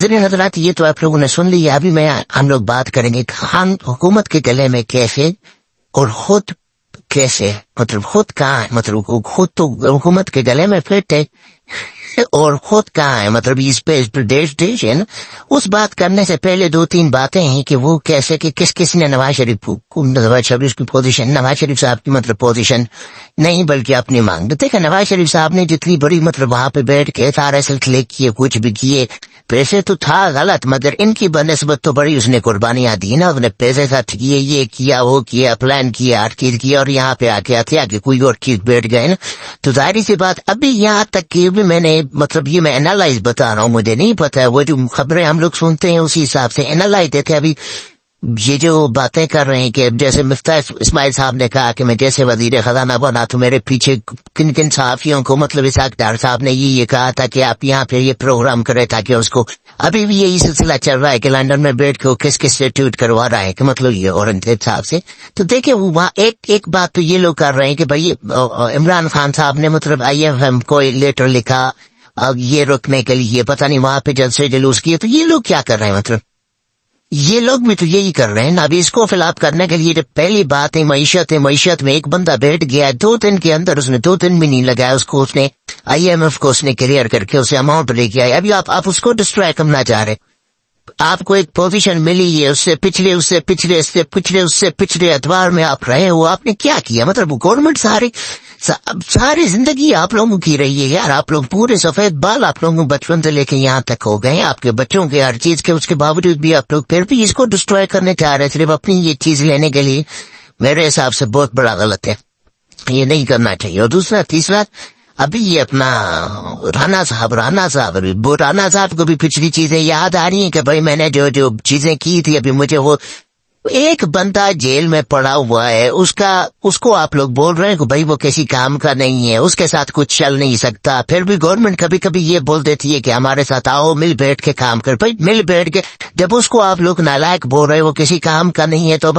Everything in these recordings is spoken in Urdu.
حضرات یہ تو آپ لوگوں نے سن لیا. ابھی ہم لوگ بات کریں گے خان حکومت کے گلے میں کیسے اور خود کیسے, مطلب خود کہاں ہے, مطلب خود تو حکومت کے گلے میں فٹ ہے اور خود کہاں ہے, مطلب اس پہ دیش ہے نا. اس بات کرنے سے پہلے 2-3 باتیں ہیں کہ وہ کیسے کہ کس نے نواز شریف کی پوزیشن, نواز شریف صاحب کی مطلب پوزیشن نہیں بلکہ اپنی مانگ. دیکھا نواز شریف صاحب نے جتنی بڑی مطلب وہاں پہ بیٹھ کے سارے سلسلے کیے, کچھ بھی کیے, پیسے تو تھا غلط مگر ان کی بنسبت تو بڑی اس نے قربانیاں دی نا. اس نے پیسے خرچ کیے, یہ کیا وہ کیا, پلان کیا, ہر چیز کیا, اور یہاں پہ آ کے کوئی اور چیز بیٹھ گئے نا. تو ظاہر سی بات ابھی یہاں تک کہ بھی میں نے مطلب یہ میں انالائز بتا رہا ہوں, مجھے نہیں پتا وہ جو خبریں ہم لوگ سنتے ہیں اسی حساب سے انالائز دیتے. ابھی یہ جو باتیں کر رہے ہیں کہ جیسے مفتاح اسماعیل صاحب نے کہا کہ میں جیسے وزیر خزانہ بنا تو میرے پیچھے کن صحافیوں کو مطلب اسحاق ڈار صاحب نے یہ کہا تھا کہ آپ یہاں پہ یہ پروگرام کرے تاکہ اس کو ابھی بھی یہی سلسلہ چل رہا ہے کہ لندن میں بیٹھ کے کس سے ٹویٹ کروا رہا ہے کہ مطلب یہ اورنگزیب صاحب سے. تو دیکھیں وہاں ایک بات تو یہ لوگ کر رہے ہیں کہ بھائی عمران خان صاحب نے مطلب IMF کو لیٹر لکھا اب یہ رکنے کے لیے, پتہ نہیں وہاں پہ جلسے جلوس کیے. تو یہ لوگ کیا کر رہے ہیں, مطلب یہ لوگ بھی تو یہی کر رہے ہیں نا. ابھی اس کو فی الحال کرنے کے لیے پہلی بات ہے معیشت میں ایک بندہ بیٹھ گیا 2 دن کے اندر, اس نے 2 دن بھی نہیں لگایا اس کو, اس نے IMF کو اس نے کلیئر کر کے اسے اماؤنٹ لے کے آئے. ابھی آپ اس کو ڈسٹرائی کرنا چاہ رہے. آپ کو ایک پوزیشن ملی ہے, اس سے پچھلے اتوار میں آپ رہے ہو, آپ نے کیا کیا, مطلب گورنمنٹ ساری زندگی آپ لوگوں کی رہی ہے یار. آپ لوگ پورے سفید بال آپ لوگوں بچپن سے لے کے یہاں تک ہو گئے, آپ کے بچوں کے ہر چیز کے, اس کے باوجود بھی آپ لوگ پھر بھی اس کو ڈسٹروائے کرنے چاہ رہے صرف اپنی یہ چیز لینے کے لیے. میرے حساب سے بہت بڑا غلط ہے, یہ نہیں کرنا چاہیے. اور تیسرا ابھی یہ اپنا رانا صاحب کو بھی پچھلی چیزیں یاد آ رہی ہیں کہ بھائی میں نے جو چیزیں کی تھی, ابھی مجھے وہ ایک بندہ جیل میں پڑا ہوا ہے, اس کو آپ لوگ بول رہے ہیں کہ بھائی وہ کسی کام کا نہیں ہے, اس کے ساتھ کچھ چل نہیں سکتا. پھر بھی گورنمنٹ کبھی یہ بول دیتی ہے کہ ہمارے ساتھ آؤ, مل بیٹھ کے کام کر. بھائی مل بیٹھ کے جب اس کو آپ لوگ نالائق بول رہے وہ کسی کام کا نہیں ہے تو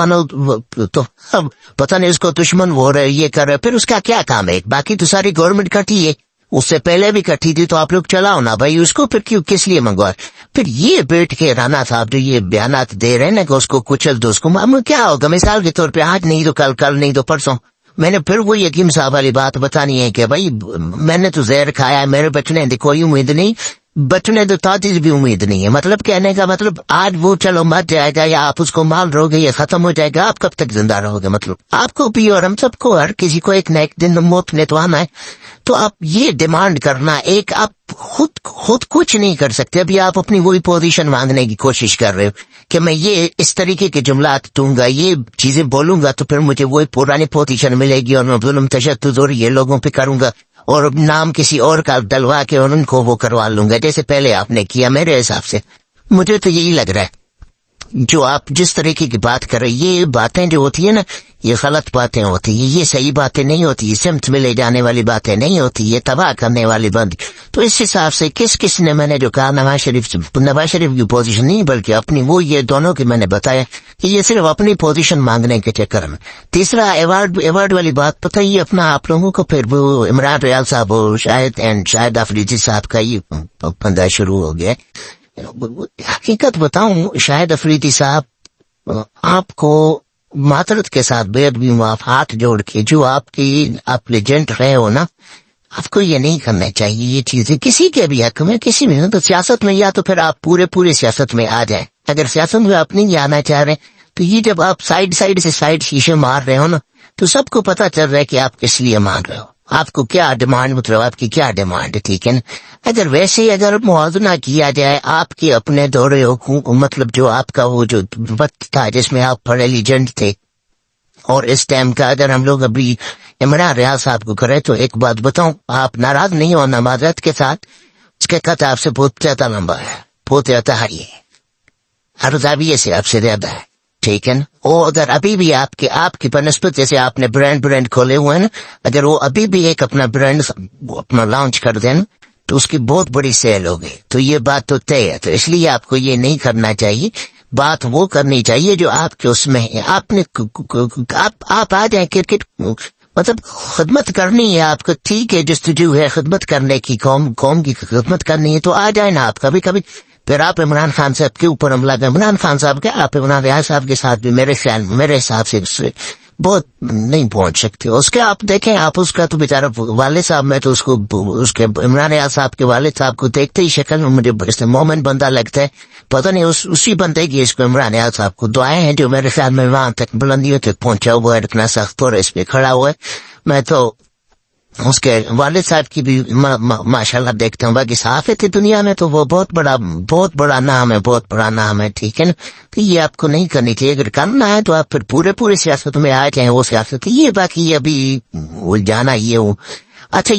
پتہ نہیں اس کو دشمن بول رہے یہ کر رہے, پھر اس کا کیا کام ہے. باقی تو ساری گورنمنٹ کٹی ہے, اس سے پہلے بھی کٹھی تھی, تو آپ لوگ چلاؤ نا بھائی اس کو, پھر کیوں کس لیے منگوا. پھر یہ بیٹھ کے رانا صاحب جو یہ بیانات دے رہے ہیں نا کہ اس کو کچل دو, اس کو کیا ہوگا مثال کے طور پہ آج نہیں تو کل نہیں تو پرسوں. میں نے پھر وہ یقین صاحب والی بات بتانی ہے کہ بھائی میں نے تو زہر کھایا ہے, میرے بچنے نے کوئی امید نہیں, بچنے تو تاجز بھی امید نہیں ہے. مطلب کہنے کا مطلب آج وہ چلو مر جائے گا یا آپ اس کو مال رہو گے, یہ ختم ہو جائے گا, آپ کب تک زندہ رہو گے. مطلب آپ کو بھی اور ہم سب کو, ہر کسی کو ایک نہ ایک دن موت نے تو آنا ہے. تو آپ یہ ڈیمانڈ کرنا, ایک آپ خود کچھ نہیں کر سکتے. ابھی آپ اپنی وہی پوزیشن مانگنے کی کوشش کر رہے ہو کہ میں یہ اس طریقے کے جملات دوں گا, یہ چیزیں بولوں گا تو پھر مجھے وہی پرانی پوزیشن ملے گی اور میں ظلم تشدد اور یہ لوگوں پہ کروں گا اور نام کسی اور کا ڈلوا کے اور ان کو وہ کروا لوں گا جیسے پہلے آپ نے کیا. میرے حساب سے مجھے تو یہی لگ رہا ہے جو آپ جس طریقے کی بات کر رہے, یہ باتیں جو ہوتی ہیں نا یہ غلط باتیں ہوتی ہیں, یہ صحیح باتیں نہیں ہوتی, سمت میں لے جانے والی باتیں نہیں ہوتی, یہ تباہ کرنے والی بند. تو اس حساب سے کس نے, میں نے جو کہا نواز شریف کی پوزیشن نہیں بلکہ اپنی, وہ یہ دونوں کی میں نے بتایا کہ یہ صرف اپنی پوزیشن مانگنے کے چکر میں. تیسرا ایوارڈ والی بات پتہ ہی اپنا آپ لوگوں کو, پھر وہ عمران ریاض صاحب شاہد افریدی صاحب کا یہ پندہ شروع ہو گیا. حقیقت بتاؤں شاہد افریدی صاحب آپ کو معذرت کے ساتھ بے ادبی معاف ہاتھ جوڑ کے, جو آپ لیجنڈ رہے ہو نا, آپ کو یہ نہیں کرنا چاہیے یہ چیزیں کسی کے بھی حق میں, کسی میں. تو سیاست میں یا تو پھر آپ پورے سیاست میں آ جائیں. اگر سیاست میں آپ نہیں آنا چاہ رہے تو یہ جب آپ سائڈ شیشے مار رہے ہو نا تو سب کو پتا چل رہا ہے کہ آپ کس لیے مار رہے ہو, آپ کو کیا ڈیمانڈ, مطلب آپ کی کیا ڈیمانڈ ہے. ٹھیک ہے نا. اگر موازنہ کیا جائے آپ کے اپنے دورے حکومت, مطلب جو آپ کا وہ جو وقت تھا جس میں آپ بڑے لیجنڈ تھے, اور اس ٹائم کا اگر ہم لوگ ابھی عمران ریاض صاحب کو کرے تو ایک بات بتاؤں, آپ ناراض نہیں ہونا معذرت کے ساتھ, اس کے خط آپ سے بہت زیادہ لمبا ہے, بہت زیادہ ہاری ہے, ہر زاویے سے آپ سے زیادہ ہے. ٹھیک ہے نا. اور اگر ابھی بھی آپ کی بنسبت جیسے آپ نے برانڈ کھولے ہوئے ہیں نا, اگر وہ ابھی بھی ایک اپنا برانڈ اپنا لانچ کر دیں تو اس کی بہت بڑی سیل ہوگی. تو یہ بات تو طے ہے. تو اس لیے آپ کو یہ نہیں کرنا چاہیے, بات وہ کرنی چاہیے جو آپ کے اس میں ہے. آپ آ جائیں کرکٹ, مطلب خدمت کرنی ہے آپ کو, ٹھیک ہے, جستجو ہے خدمت کرنے کی, قوم کی خدمت کرنی ہے تو آ جائیں نا آپ. کبھی پھر آپ عمران خان صاحب کے اوپر حملہ کر. عمران خان صاحب کے آپ عمران ریاض صاحب کے ساتھ بھی میرے حساب سے بہت نہیں پہنچ سکتے. اس کے آپ دیکھیں, آپ اس کا تو بیچارہ والد صاحب, میں تو اس کے عمران ریاض صاحب کے والد صاحب کو دیکھتے ہی شکل میں مجھے اس مومن بندہ لگتا ہے. پتہ نہیں اسی بندے کی اس کو عمران ریاض صاحب کو دعائیں ہیں جو میرے خیال میں وہاں تک بلندیوں تک پہنچا ہوا ہے, اتنا سخت اور اس پہ کھڑا ہوا ہے. میں تو اس کے والد صاحب کی بھی ماشاءاللہ دیکھتا ہوں. باقی صحافت دنیا میں تو وہ بہت بڑا نام ہے, بہت بڑا نام ہے, ٹھیک ہے نا. تو یہ آپ کو نہیں کرنی چاہیے. اگر کرنا ہے تو آپ پھر پورے سیاست میں آئے چاہیں وہ سیاست یہ, باقی ابھی الجھانا یہ ہو. اچھا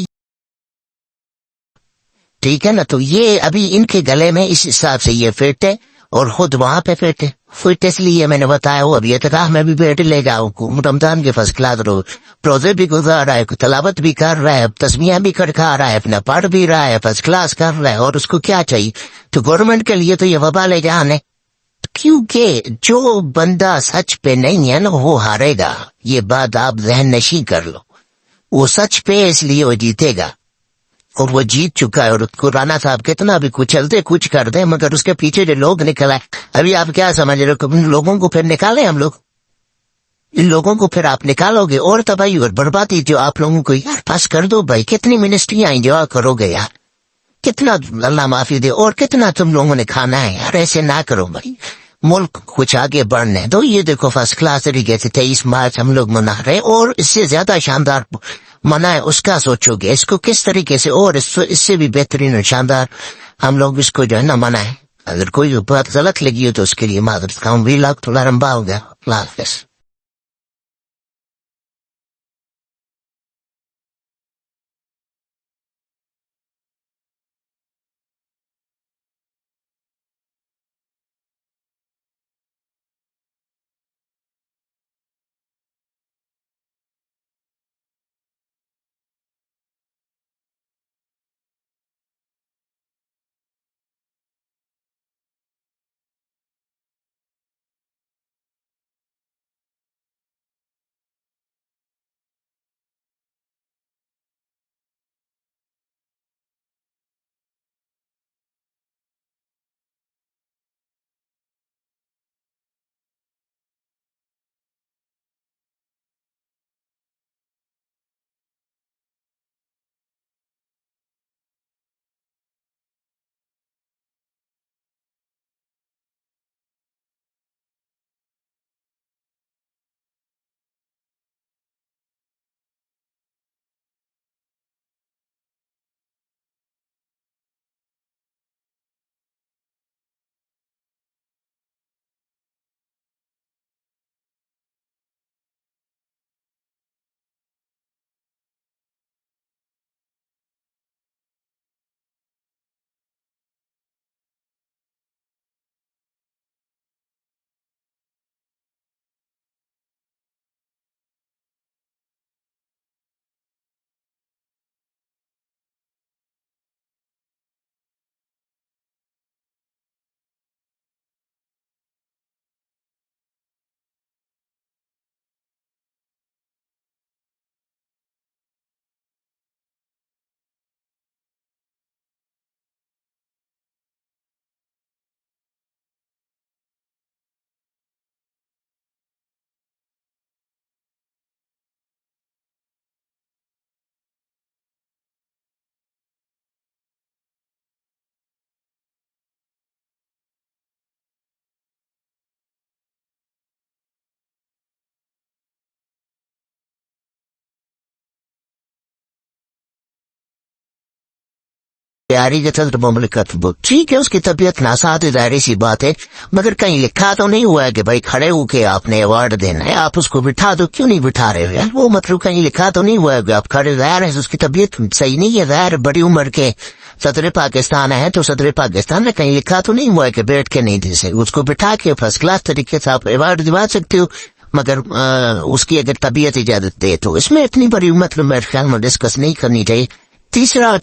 ٹھیک ہے نا, تو یہ ابھی ان کے گلے میں اس حساب سے یہ فٹ ہے اور خود وہاں پہ فٹ اس لیے میں نے بتایا وہ ابھی اعتراف میں بھی بیٹھ لے گا. رمضان کے فرسٹ کلاس روزے بھی گزار رہا ہے, تلاوت بھی کر رہا ہے, تسمیہ بھی کھڑکھا رہا ہے, اپنا پڑھ بھی رہا ہے, فرسٹ کلاس کر رہا ہے, اور اس کو کیا چاہیے. تو گورنمنٹ کے لیے تو یہ وبال جہان ہے, کیونکہ جو بندہ سچ پہ نہیں ہے نا وہ ہارے گا. یہ بات آپ ذہن نشین کر لو. وہ سچ پہ اس لیے وہ جیتے گا اور وہ جیت چکا ہے. اور رانا صاحب کتنا بھی کچلتے کچھ کر دیں مگر اس کے پیچھے جو لوگ نکل آئے. ابھی آپ کیا سمجھ رہے ہو, ان لوگوں کو پھر نکالیں ہم لوگ, ان لوگوں کو پھر آپ نکالو گے اور تباہی اور بربادی جو آپ لوگوں کو یار پاس کر دو بھائی. کتنی منسٹریاں انجوائے کرو گے یار, کتنا اللہ معافی دے, اور کتنا تم لوگوں نے کھانا ہے یار. ایسے نہ کرو بھائی, ملک کچھ آگے بڑھنے دو. یہ دیکھو فرسٹ کلاس طریقے سے 23 مارچ ہم لوگ منا رہے, اور اس سے زیادہ شاندار منائے اس کا سوچو گے اس کو کس طریقے سے, اور اس سے بھی بہترین اور شاندار ہم لوگ اس کو جو ہے نا منائیں. اگر کوئی بات غلط لگی ہو تو اس کے لیے معذرت کا ہوں. ویلاگ تھوڑا لمبا ہو گیا. اللہ حافظ. پیاری جتر مملکت ٹھیک ہے, اس کی طبیعت ناساد ظاہر سی بات ہے, مگر کہیں لکھا تو نہیں ہوا ہے کہ بھائی کھڑے ہو کے آپ نے ایوارڈ دینا ہے, آپ اس کو بٹھا دو. کیوں نہیں بٹھا رہے ہو یار, وہ مطلب کہیں لکھا تو نہیں ہوا ہے کہ آپ کھڑے. ظاہر ہے اس کی طبیعت صحیح نہیں ہے, ظاہر بڑی عمر کے صدر پاکستان ہے, تو صدر پاکستان نے کہیں لکھا تو نہیں ہوا ہے کہ بیٹھ کے نہیں دے سکتے. اس کو بٹھا کے فرسٹ کلاس طریقے سے آپ ایوارڈ دوا سکتے ہو, مگر اس کی اگر طبیعت اجازت دے تو اس میں اتنی بڑی مطلب میرے خیال میں ڈسکس نہیں کرنی چاہیے. تیسرا